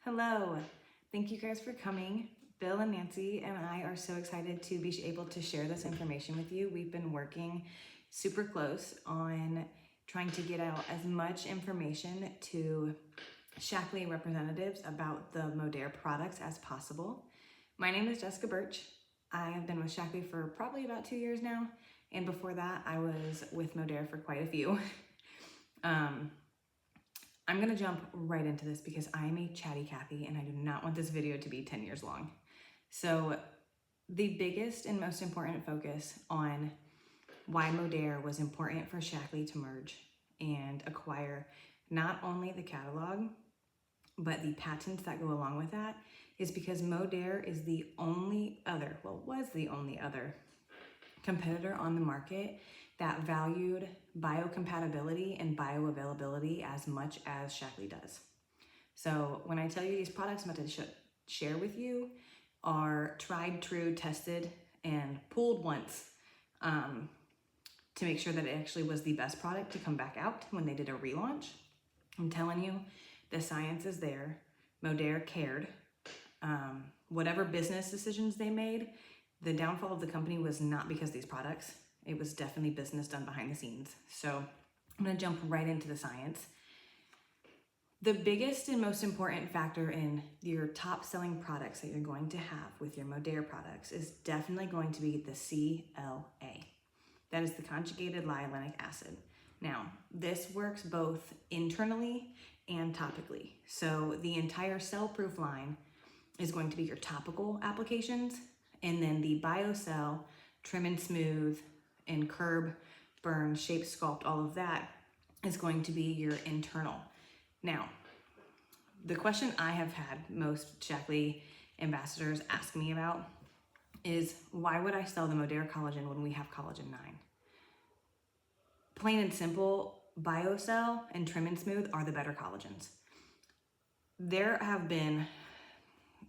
Hello, thank you guys for coming. Bill and Nancy and I are so excited to be able to share this information with you. We've been working super close on trying to get out as much information to Shaklee representatives about the Modere products as possible. My name is Jessica Burch. I have been with Shaklee for probably about 2 years now, and before that I was with Modere for quite a few. I'm gonna jump right into this because I am a chatty Cathy and I do not want this video to be 10 years long. So the biggest and most important focus on why Modere was important for Shaklee to merge and acquire not only the catalog, but the patents that go along with that is because Modere is the only other, was the only other competitor on the market that valued biocompatibility and bioavailability as much as Shaklee does. So when I tell you these products I'm about to share with you are tried, true, tested, and pulled once to make sure that it actually was the best product to come back out when they did a relaunch. I'm telling you, the science is there. Modere cared. Whatever business decisions they made, the downfall of the company was not because of these products. It was definitely business done behind the scenes. So I'm gonna jump right into the science. The biggest and most important factor in your top selling products that you're going to have with your Modere products is definitely going to be the CLA. That is the conjugated linolenic acid. Now, this works both internally and topically. So the entire Cell Proof line is going to be your topical applications, and then the Biocell, Trim and Smooth, and Curb, Burn, Shape, Sculpt, all of that is going to be your internal. Now, the question I have had most Shaklee ambassadors ask me about is, why would I sell the Modere collagen when we have collagen 9? Plain and simple, Biocell and Trim and Smooth are the better collagens. There have been,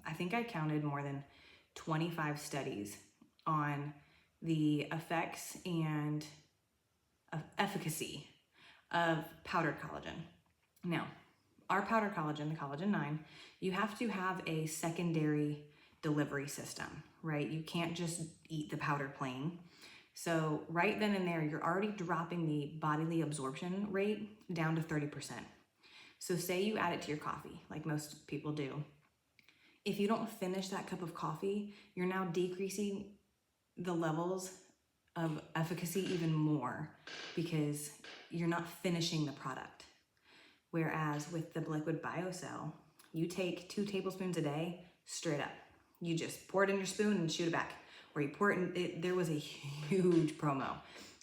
I think I counted more than 25 studies on the effects and efficacy of powdered collagen. Now, our powdered collagen, the collagen 9, you have to have a secondary delivery system, right? You can't just eat the powder plain. So right then and there, you're already dropping the bodily absorption rate down to 30%. So say you add it to your coffee, like most people do. If you don't finish that cup of coffee, you're now decreasing the levels of efficacy even more because you're not finishing the product. Whereas with the Liquid Biocell, you take 2 tablespoons a day straight up. You just pour it in your spoon and shoot it back. Or you pour it in, there was a huge promo.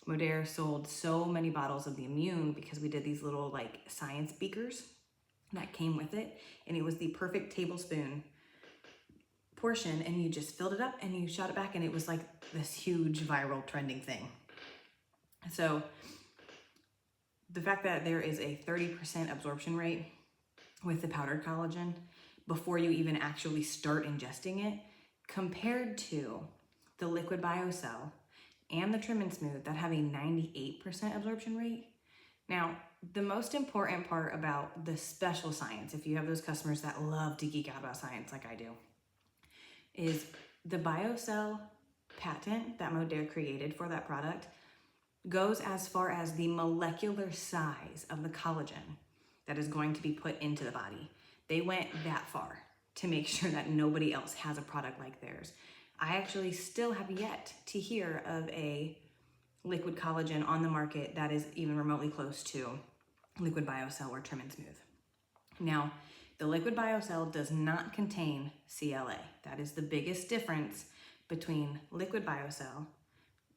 Modere sold so many bottles of the Immune because we did these little like science beakers that came with it. And it was the perfect tablespoon portion, and you just filled it up and you shot it back, and it was like this huge viral trending thing. So the fact that there is a 30% absorption rate with the powdered collagen before you even actually start ingesting it, compared to the Liquid Biocell and the Trim and Smooth that have a 98% absorption rate. Now, the most important part about the special science, if you have those customers that love to geek out about science like I do, is the Biocell patent that Modere created for that product goes as far as the molecular size of the collagen that is going to be put into the body. They went that far to make sure that nobody else has a product like theirs. I actually still have yet to hear of a liquid collagen on the market that is even remotely close to Liquid Biocell or Trim and Smooth. Now, the Liquid Biocell does not contain CLA. That is the biggest difference between Liquid Biocell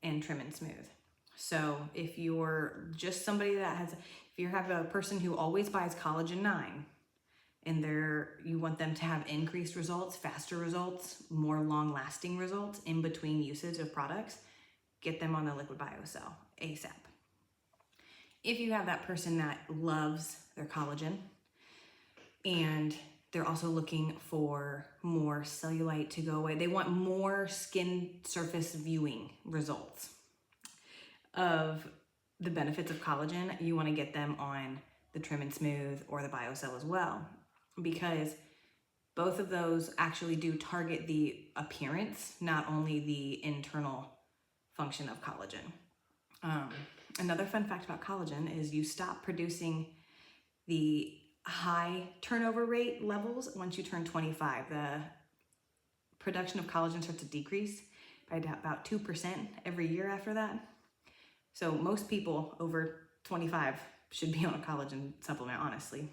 and Trim and Smooth. So if you're just somebody that has, if you have a person who always buys collagen 9 and you want them to have increased results, faster results, more long-lasting results in between usage of products, get them on the Liquid Biocell ASAP. If you have that person that loves their collagen and they're also looking for more cellulite to go away, they want more skin surface viewing results of the benefits of collagen, you want to get them on the Trim and Smooth or the Biocell as well, because Both of those actually do target the appearance, not only the internal function of collagen. Another fun fact about collagen is you stop producing the high turnover rate levels once you turn 25. The production of collagen starts to decrease by about 2% every year after that. So most people over 25 should be on a collagen supplement, honestly.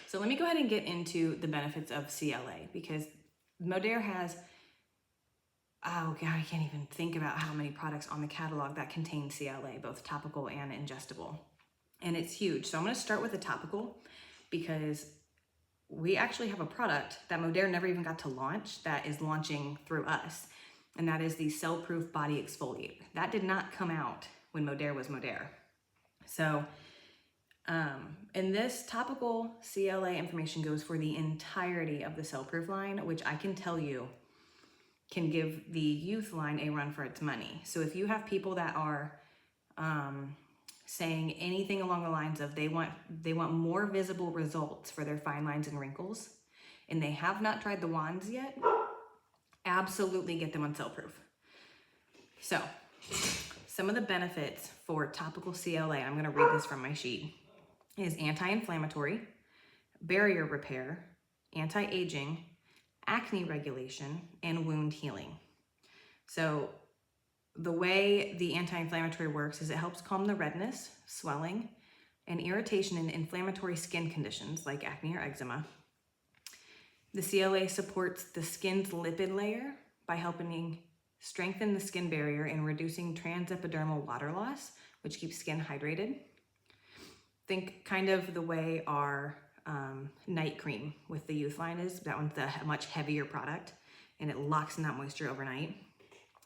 So let me go ahead and get into the benefits of CLA, because Modere has, oh God, I can't even think about how many products on the catalog that contain CLA, both topical and ingestible. And it's huge. So I'm gonna start with the topical, because we actually have a product that Modere never even got to launch that is launching through us. And that is the Cell-Proof Body Exfoliator. That did not come out when Modere was Modere. So, and this topical CLA information goes for the entirety of the Cell-Proof line, which I can tell you can give the youth line a run for its money. So if you have people that are saying anything along the lines of they want more visible results for their fine lines and wrinkles, and they have not tried the wands yet, absolutely get them on Cell-Proof. So some of the benefits for topical CLA, I'm going to read this from my sheet, is anti-inflammatory, barrier repair, anti-aging, acne regulation, and wound healing. So the way the anti-inflammatory works is it helps calm the redness, swelling, and irritation in inflammatory skin conditions like acne or eczema. The CLA supports the skin's lipid layer by helping strengthen the skin barrier and reducing transepidermal water loss, which keeps skin hydrated. Think kind of the way our night cream with the youth line is. That one's a much heavier product, and it locks in that moisture overnight.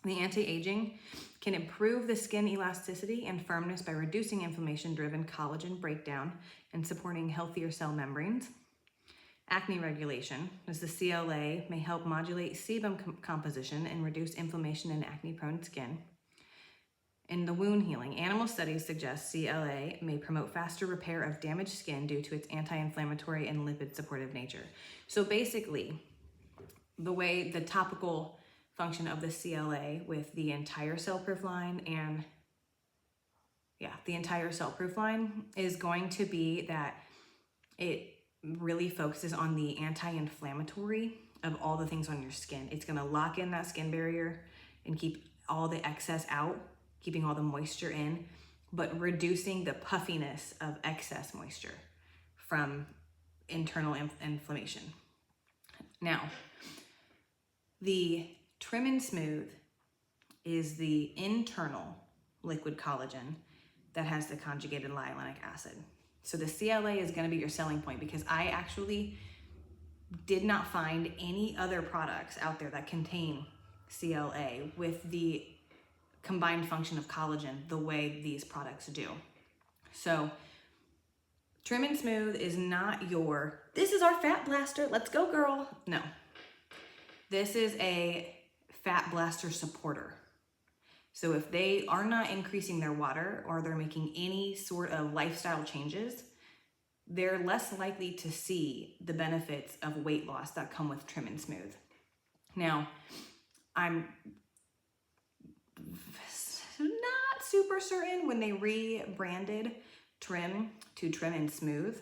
The anti-aging can improve the skin elasticity and firmness by reducing inflammation-driven collagen breakdown and supporting healthier cell membranes. Acne regulation, as the CLA may help modulate sebum composition and reduce inflammation in acne-prone skin. In the wound healing, animal studies suggest CLA may promote faster repair of damaged skin due to its anti-inflammatory and lipid-supportive nature. So basically, the way the topical function of the CLA with the entire Cell-Proof line the entire Cell-Proof line is going to be that it really focuses on the anti-inflammatory of all the things on your skin. It's going to lock in that skin barrier and keep all the excess out, keeping all the moisture in, but reducing the puffiness of excess moisture from internal inflammation. Now, the Trim and Smooth is the internal liquid collagen that has the conjugated hyaluronic acid. So the CLA is going to be your selling point, because I actually did not find any other products out there that contain CLA with the combined function of collagen the way these products do. So Trim and Smooth is not this is our fat blaster, let's go girl. No, this is a fat blaster supporter. So if they are not increasing their water or they're making any sort of lifestyle changes, they're less likely to see the benefits of weight loss that come with Trim and Smooth. Now, I'm not super certain when they rebranded Trim to Trim and Smooth,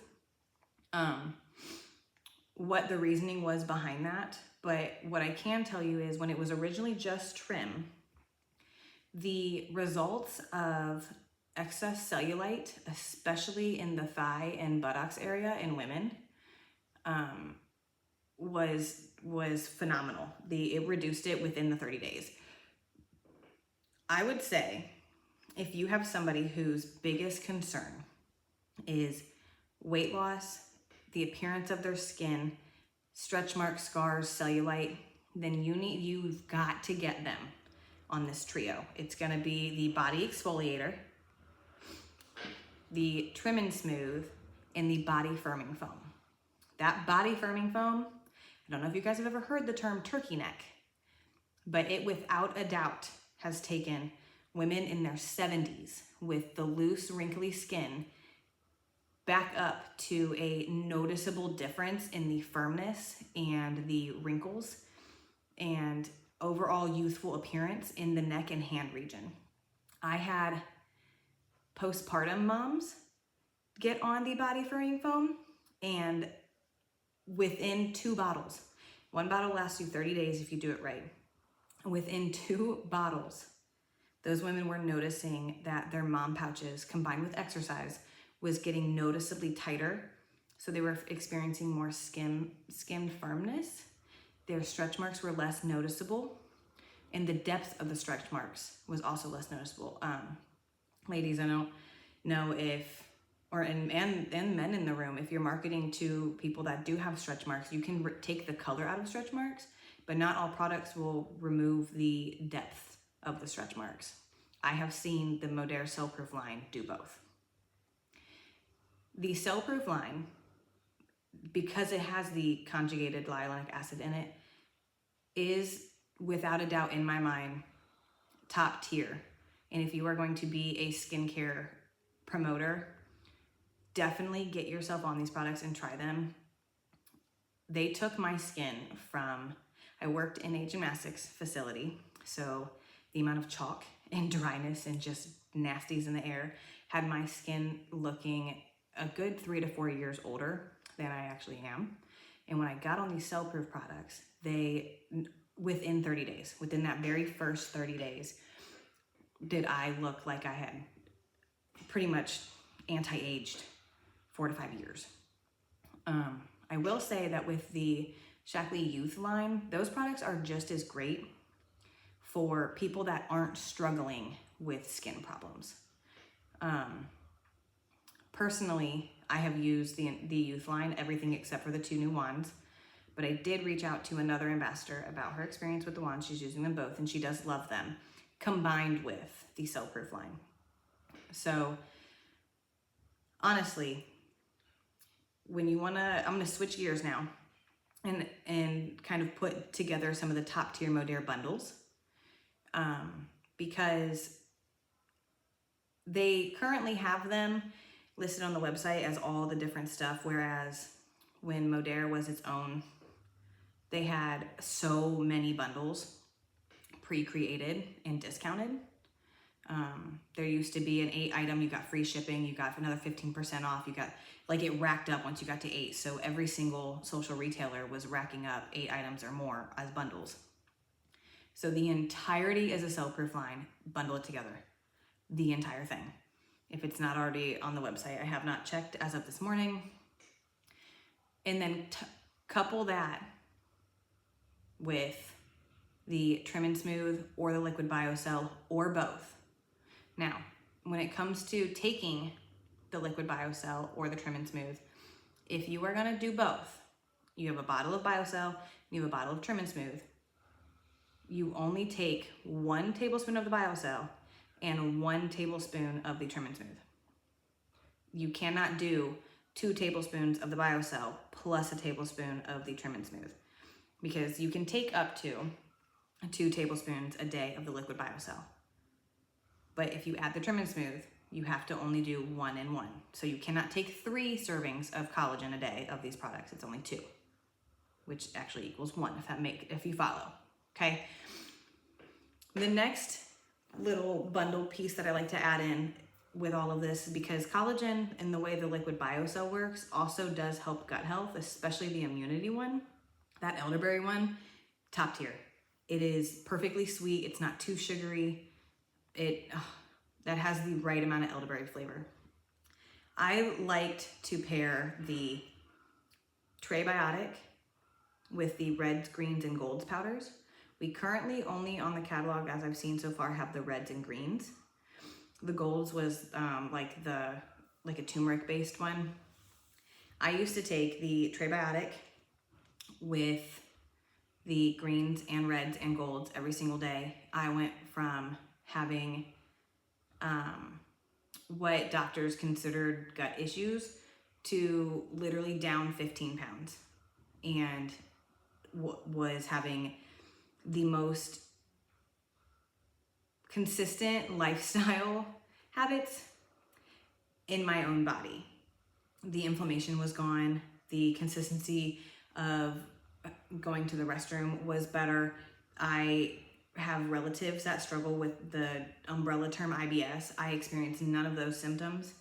what the reasoning was behind that. But what I can tell you is when it was originally just Trim, the results of excess cellulite, especially in the thigh and buttocks area in women, was phenomenal. It reduced it within the 30 days. I would say if you have somebody whose biggest concern is weight loss, the appearance of their skin, stretch marks, scars, cellulite, then you've got to get them on this trio. It's going to be the body exfoliator, the Trim and Smooth, and the body firming foam. That body firming foam, I don't know if you guys have ever heard the term turkey neck, but it without a doubt has taken women in their 70s with the loose, wrinkly skin back up to a noticeable difference in the firmness and the wrinkles and overall youthful appearance in the neck and hand region. I had postpartum moms get on the body firming foam, and within 2 bottles, one bottle lasts you 30 days if you do it right. Within 2 bottles, those women were noticing that their mom pouches combined with exercise was getting noticeably tighter. So they were experiencing more skimmed firmness. Their stretch marks were less noticeable, and the depth of the stretch marks was also less noticeable. Ladies, I don't know if, and men in the room, if you're marketing to people that do have stretch marks, you can take the color out of stretch marks, but not all products will remove the depth of the stretch marks. I have seen the Modere Cell Proof line do both. The Cell Proof line, because it has the conjugated hyaluronic acid in it, is without a doubt in my mind top tier. And if you are going to be a skincare promoter, definitely get yourself on these products and try them. They took my skin from, I worked in a gymnastics facility, so the amount of chalk and dryness and just nasties in the air had my skin looking a good 3 to 4 years older than I actually am. And when I got on these Cell Proof products, they, within 30 days, within that very first 30 days, did I look like I had pretty much anti-aged 4 to 5 years. I will say that with the Shaklee Youth line, those products are just as great for people that aren't struggling with skin problems. Personally, I have used the Youth line, everything except for the 2 new wands, but I did reach out to another ambassador about her experience with the wands. She's using them both, and she does love them, combined with the Cell Proof line. So honestly, when you wanna, I'm gonna switch gears now and kind of put together some of the top tier Modere bundles, because they currently have them listed on the website as all the different stuff, whereas when Modere was its own, they had so many bundles pre-created and discounted. There used to be an 8 item, you got free shipping, you got another 15% off, you got, like, it racked up once you got to 8. So every single social retailer was racking up 8 items or more as bundles. So the entirety is a Cell Proof line, bundle it together, the entire thing. If it's not already on the website, I have not checked as of this morning. And then couple that with the Trim and Smooth or the Liquid Biocell or both. Now, when it comes to taking the Liquid Biocell or the Trim and Smooth, if you are gonna do both, you have a bottle of Biocell, you have a bottle of Trim and Smooth, you only take 1 tablespoon of the Biocell and 1 tablespoon of the Trim and Smooth. You cannot do 2 tablespoons of the Biocell plus a tablespoon of the Trim and Smooth, because you can take up to 2 tablespoons a day of the Liquid Biocell. But if you add the Trim and Smooth, you have to only do 1 and 1. So you cannot take 3 servings of collagen a day of these products. It's only 2, which actually equals 1 if you follow, okay? The next little bundle piece that I like to add in with all of this, because collagen and the way the Liquid Biocell works also does help gut health, especially the immunity one. That elderberry one, top tier. It is perfectly sweet. It's not too sugary. That has the right amount of elderberry flavor. I liked to pair the Trebiotic with the reds, greens, and golds powders. We currently only on the catalog, as I've seen so far, have the reds and greens. The golds was like a turmeric based one. I used to take the Trebiotic with the greens and reds and golds every single day. I went from having what doctors considered gut issues to literally down 15 pounds, and was having the most consistent lifestyle habits in my own body. The inflammation was gone. The consistency of going to the restroom was better. I have relatives that struggle with the umbrella term IBS. I experienced none of those symptoms.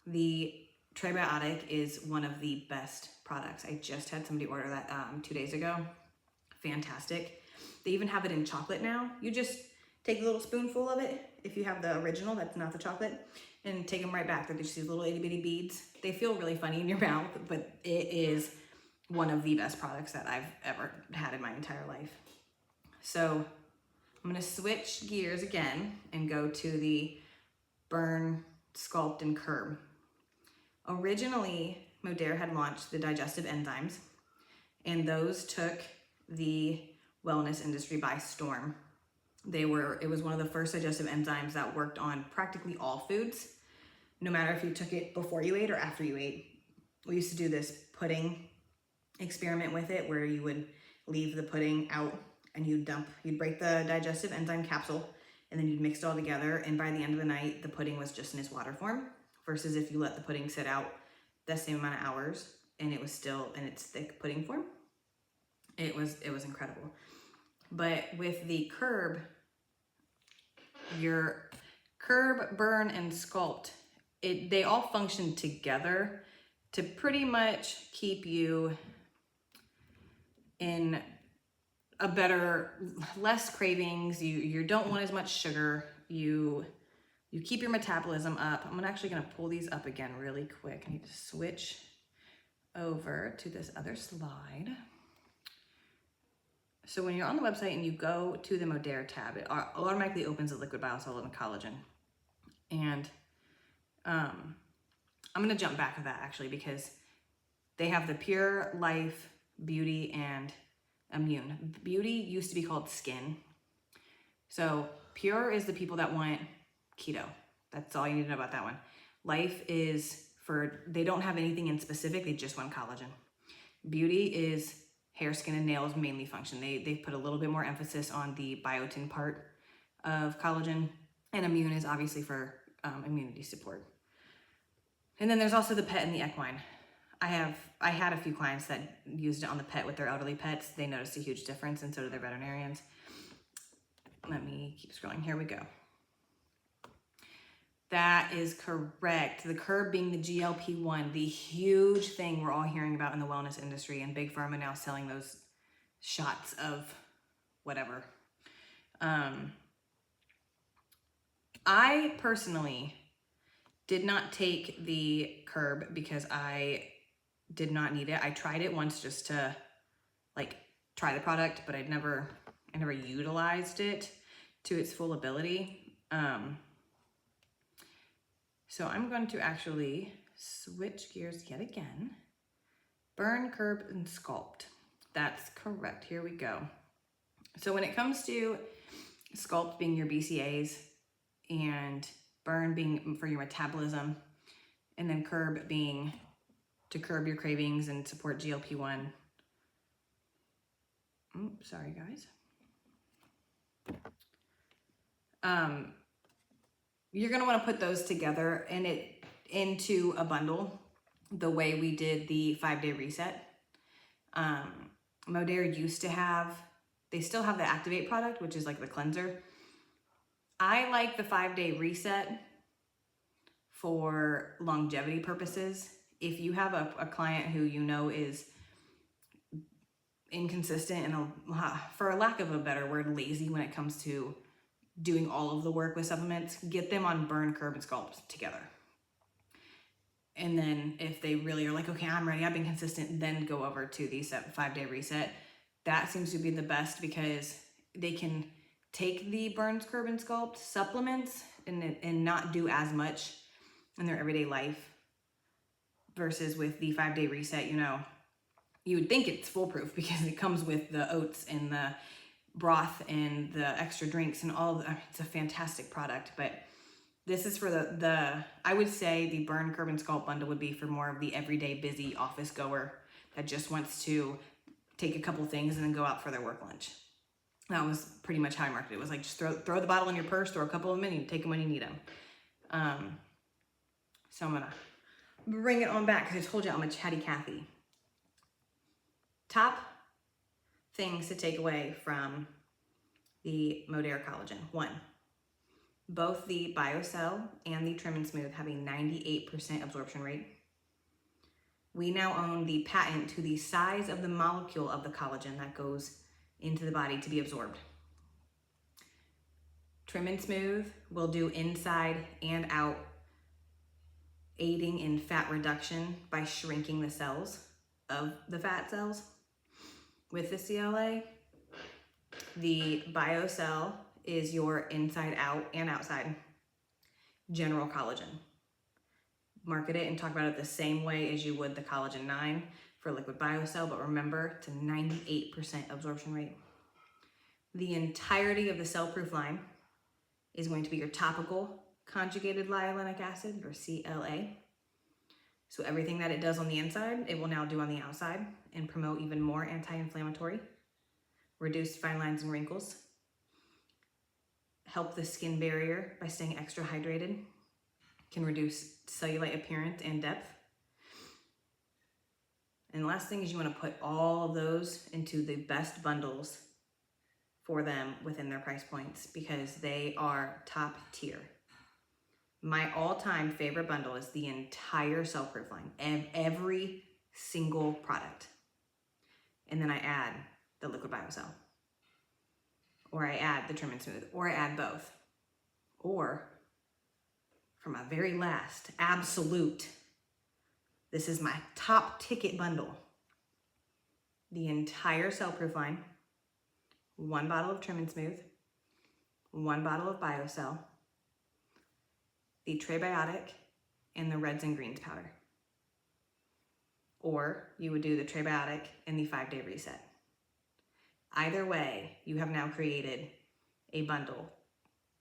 The Trebiotic is one of the best products. I just had somebody order that 2 days ago. Fantastic. They even have it in chocolate now. You just take a little spoonful of it, if you have the original, that's not the chocolate, and take them right back. They're just these little itty bitty beads. They feel really funny in your mouth, but it is one of the best products that I've ever had in my entire life. So I'm gonna switch gears again and go to the Burn, Sculpt, and Curb. Originally, Modere had launched the digestive enzymes, and those took the wellness industry by storm. It was one of the first digestive enzymes that worked on practically all foods, no matter if you took it before you ate or after you ate. We used to do this pudding experiment with it where you would leave the pudding out and you'd break the digestive enzyme capsule and then you'd mix it all together, and by the end of the night, the pudding was just in its water form, versus if you let the pudding sit out the same amount of hours and it was still in its thick pudding form. It was incredible. But with the Curb, your Curb, Burn, and Sculpt, they all function together to pretty much keep you in a better, less cravings. You don't want as much sugar. You keep your metabolism up. I'm actually gonna pull these up again really quick. I need to switch over to this other slide. So when you're on the website and you go to the Modere tab, it automatically opens the Liquid Biocell and collagen. And I'm gonna jump back to that actually, because they have the Pure, Life, Beauty, and Immune. Beauty used to be called Skin. So Pure is the people that want keto. That's all you need to know about that one. Life is they don't have anything in specific, they just want collagen. Beauty is hair, skin, and nails mainly function. They put a little bit more emphasis on the biotin part of collagen, and Immune is obviously for immunity support. And then there's also the pet and the equine. I had a few clients that used it on the pet with their elderly pets. They noticed a huge difference, and so did their veterinarians. Let me keep scrolling. Here we go. That is correct. The Curb being the GLP-1, the huge thing we're all hearing about in the wellness industry, and Big Pharma now selling those shots of whatever. I personally did not take the Curb because I did not need it. I tried it once just to try the product, but I never utilized it to its full ability. So I'm going to actually switch gears yet again. Burn, Curb, and Sculpt. That's correct. Here we go. So when it comes to Sculpt being your BCAAs and Burn being for your metabolism, and then Curb being to curb your cravings and support GLP-1. Sorry, guys. You're gonna wanna put those together into a bundle the way we did the 5-day reset. Modere used to have, they still have the Activate product, which is like the cleanser. I like the 5-day reset for longevity purposes. If you have a client who you know is inconsistent and, for a lack of a better word, lazy when it comes to doing all of the work with supplements, get them on Burn, Curb, and Sculpt together. And then if they really are like, okay, I'm ready, I've been consistent, then go over to the 5-day reset. That seems to be the best because they can take the Burn, Curb, and Sculpt supplements and not do as much in their everyday life, versus with the 5-day reset, you would think it's foolproof because it comes with the oats and the broth and the extra drinks and all of it's a fantastic product. But this is for I would say the Burn, Curb, and Sculpt bundle would be for more of the everyday busy office goer that just wants to take a couple things and then go out for their work lunch. That was pretty much how I marketed it. It was like, just throw the bottle in your purse, throw a couple of them in, and you take them when you need them. So I'm gonna bring it on back because I told you I'm a chatty Cathy. Top things to take away from the Modere collagen. 1, both the Biocell and the Trim and Smooth have a 98% absorption rate. We now own the patent to the size of the molecule of the collagen that goes into the body to be absorbed. Trim and Smooth will do inside and out, aiding in fat reduction by shrinking the cells of the fat cells. With the CLA, the Biocell is your inside out and outside general collagen. Market it and talk about it the same way as you would the collagen 9 for Liquid Biocell, but remember, it's a 98% absorption rate. The entirety of the cell-proof line is going to be your topical conjugated lyolinic acid, or CLA. So everything that it does on the inside, it will now do on the outside and promote even more anti-inflammatory, reduce fine lines and wrinkles, help the skin barrier by staying extra hydrated, can reduce cellulite appearance and depth. And the last thing is you want to put all of those into the best bundles for them within their price points because they are top tier. My all-time favorite bundle is the entire cell-proof line, every single product. And then I add the Liquid Biocell, or I add the Trim and Smooth, or I add both. Or for my very last absolute, this is my top ticket bundle, the entire cell-proof line, 1 bottle of Trim and Smooth, 1 bottle of Biocell, the Trebiotic, and the reds and greens powder. Or you would do the Trebiotic and the 5-day reset. Either way, you have now created a bundle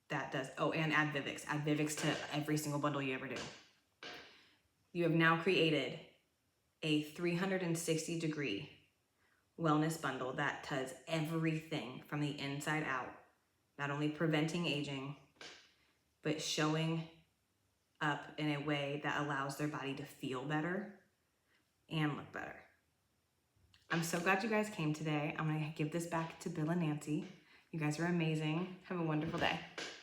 that does, oh, and add Vivix. Add Vivix to every single bundle you ever do. You have now created a 360-degree wellness bundle that does everything from the inside out, not only preventing aging, but showing up in a way that allows their body to feel better and look better. I'm so glad you guys came today. I'm gonna give this back to Bill and Nancy. You guys are amazing. Have a wonderful day.